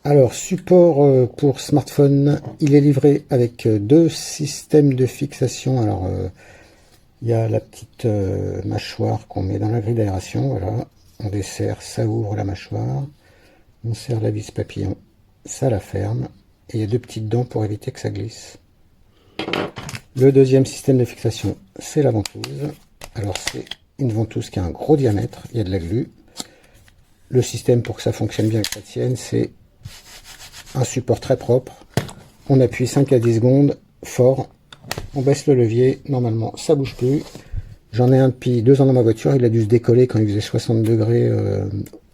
Alors, support pour smartphone, il est livré avec deux systèmes de fixation. Alors, il y a la petite mâchoire qu'on met dans la grille d'aération, voilà. On desserre, ça ouvre la mâchoire. On serre la vis papillon, ça la ferme. Et il y a deux petites dents pour éviter que ça glisse. Le deuxième système de fixation, c'est la ventouse. Alors, c'est une ventouse qui a un gros diamètre, il y a de la glu. Le système pour que ça fonctionne bien avec la tienne, c'est un support très propre. On appuie 5 à 10 secondes, fort. On baisse le levier, normalement ça bouge plus. J'en ai un depuis 2 ans dans ma voiture, il a dû se décoller quand il faisait 60 degrés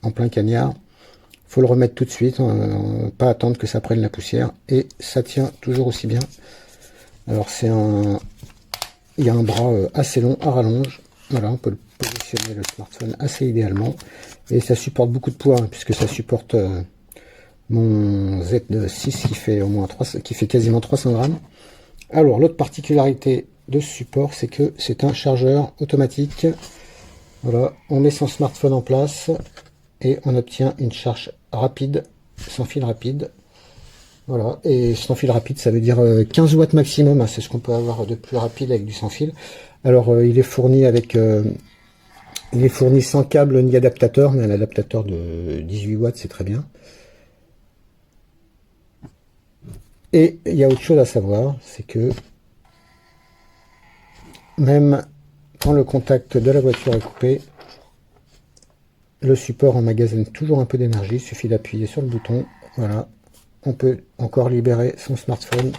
en plein cagnard. Faut le remettre tout de suite, pas attendre que ça prenne la poussière. Et ça tient toujours aussi bien. Alors il y a un bras assez long à rallonge. Voilà, on peut le positionner le smartphone assez idéalement. Et ça supporte beaucoup de poids, puisque ça supporte mon Z6 qui fait quasiment 300 grammes. Alors, l'autre particularité de ce support, c'est que c'est un chargeur automatique. Voilà, on met son smartphone en place et on obtient une charge rapide, sans fil rapide. Voilà, et sans fil rapide, ça veut dire 15 watts maximum, hein, c'est ce qu'on peut avoir de plus rapide avec du sans fil. Alors, il est fourni sans câble ni adaptateur, mais un adaptateur de 18 watts, c'est très bien. Et il y a autre chose à savoir, c'est que même quand le contact de la voiture est coupé, le support emmagasine toujours un peu d'énergie, il suffit d'appuyer sur le bouton, voilà, on peut encore libérer son smartphone.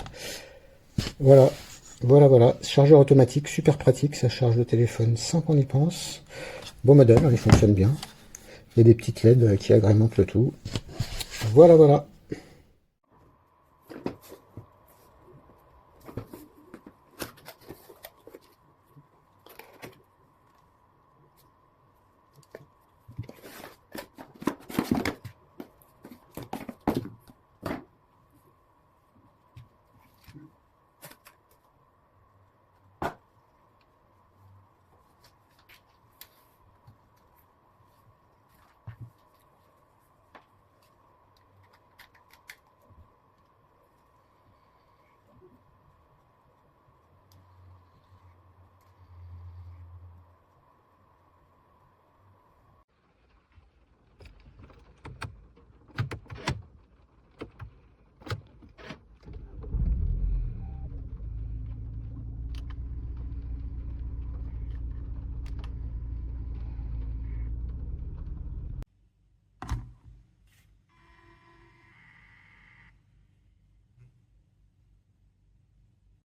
Voilà, voilà, chargeur automatique, super pratique, ça charge le téléphone sans qu'on y pense. Beau modèle, il fonctionne bien. Il y a des petites LED qui agrémentent le tout. Voilà.